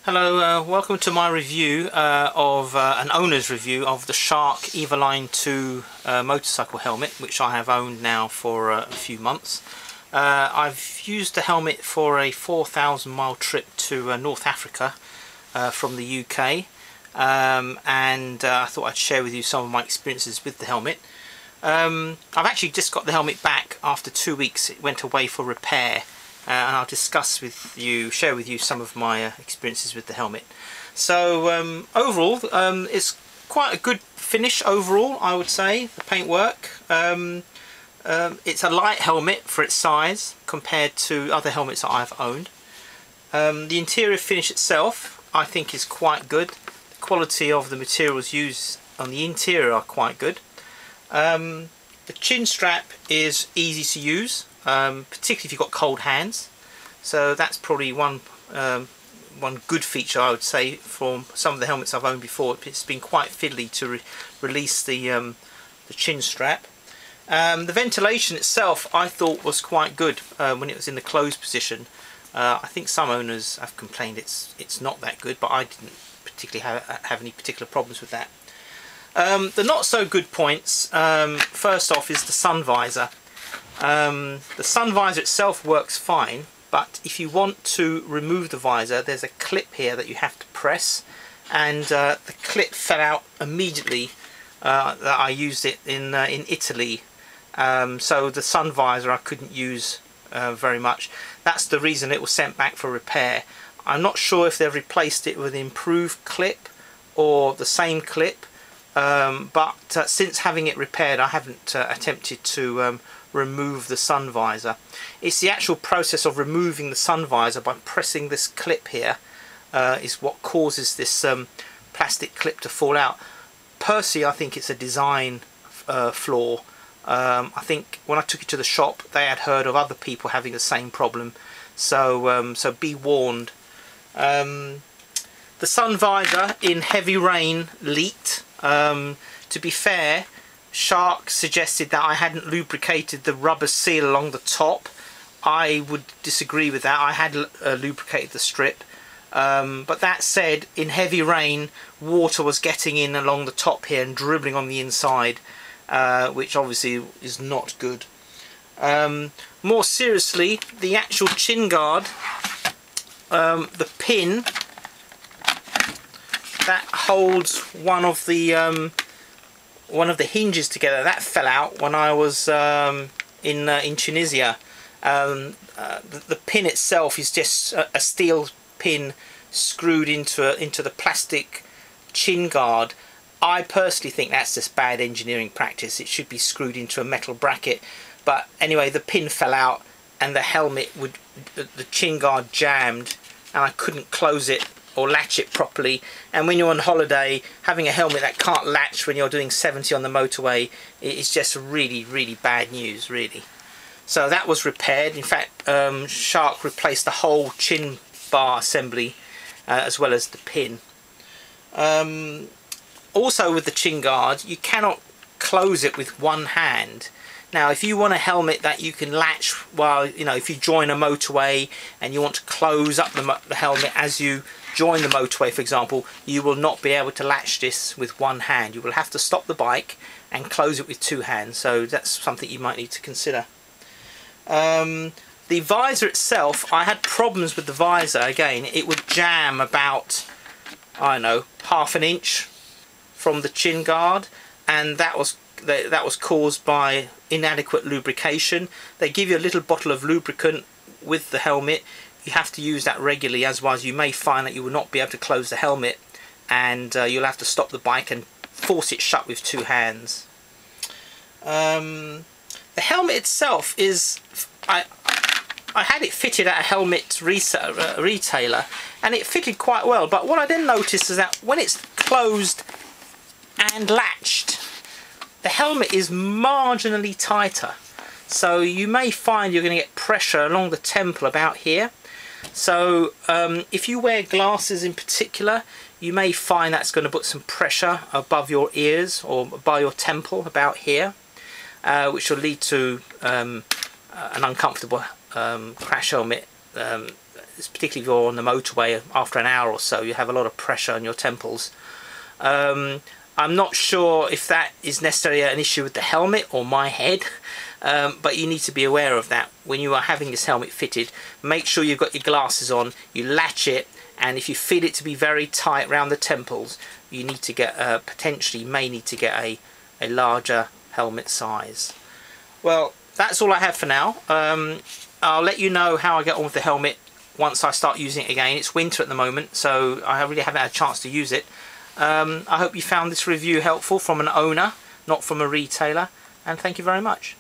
Hello, welcome to my review of an owner's review of the Shark Evoline 2 motorcycle helmet, which I have owned now for a few months. I've used the helmet for a 4,000 mile trip to North Africa from the UK, and I thought I'd share with you some of my experiences with the helmet. I've actually just got the helmet back after 2 weeks. It went away for repair. And I'll share with you some of my experiences with the helmet. So overall, it's quite a good finish overall, I would say, the paintwork. It's a light helmet for its size compared to other helmets that I've owned. The interior finish itself, I think, is quite good. The quality of the materials used on the interior are quite good. The chin strap is easy to use. Particularly if you've got cold hands, so that's probably one good feature, I would say, from some of the helmets I've owned before. It's been quite fiddly to release the chin strap. The ventilation itself I thought was quite good when it was in the closed position. I think some owners have complained it's not that good, but I didn't particularly have any particular problems with that. The not so good points, first off, is the sun visor. The sun visor itself works fine, but if you want to remove the visor, there's a clip here that you have to press, and the clip fell out immediately that I used it in Italy. So the sun visor I couldn't use very much. That's the reason it was sent back for repair. I'm not sure if they've replaced it with an improved clip or the same clip, but since having it repaired, I haven't attempted to remove the sun visor. It's the actual process of removing the sun visor by pressing this clip here is what causes this plastic clip to fall out. Personally, I think it's a design flaw. I think when I took it to the shop, they had heard of other people having the same problem, so so be warned. The sun visor in heavy rain leaked. To be fair, Shark suggested that I hadn't lubricated the rubber seal along the top. I would disagree with that. I had lubricated the strip, but that said, in heavy rain, water was getting in along the top here and dribbling on the inside, which obviously is not good. More seriously, the actual chin guard, the pin that holds one of the hinges together, that fell out when I was in Tunisia. The pin itself is just a steel pin screwed into the plastic chin guard. I personally think that's just bad engineering practice. It should be screwed into a metal bracket. But anyway, the pin fell out and the helmet the chin guard jammed, and I couldn't close it or latch it properly. And when you're on holiday, having a helmet that can't latch when you're doing 70 on the motorway is just really bad news, really. So that was repaired. In fact, Shark replaced the whole chin bar assembly as well as the pin. Also with the chin guard, you cannot close it with one hand. Now, if you want a helmet that you can latch while, if you join a motorway and you want to close up the helmet as you join the motorway, for example, you will not be able to latch this with one hand. You will have to stop the bike and close it with two hands, so that's something you might need to consider. The visor itself, I had problems with the visor. Again, it would jam about, I don't know, ½ an inch from the chin guard, and that was caused by inadequate lubrication. They give you a little bottle of lubricant with the helmet. You have to use that regularly, otherwise you may find that you will not be able to close the helmet, and you'll have to stop the bike and force it shut with two hands. The helmet itself is, I had it fitted at a helmet retailer, and it fitted quite well, but what I then noticed is that when it's closed and latched, the helmet is marginally tighter, so you may find you're going to get pressure along the temple about here. So if you wear glasses in particular, you may find that's going to put some pressure above your ears or by your temple about here, which will lead to an uncomfortable crash helmet particularly if you're on the motorway after an hour or so, you have a lot of pressure on your temples. I'm not sure if that is necessarily an issue with the helmet or my head, but you need to be aware of that when you are having this helmet fitted. Make sure you've got your glasses on, you latch it, and if you feel it to be very tight around the temples, you need to get may need to get a larger helmet size. Well, that's all I have for now. I'll let you know how I get on with the helmet once I start using it again. It's winter at the moment, so I really haven't had a chance to use it. I hope you found this review helpful from an owner, not from a retailer, and thank you very much.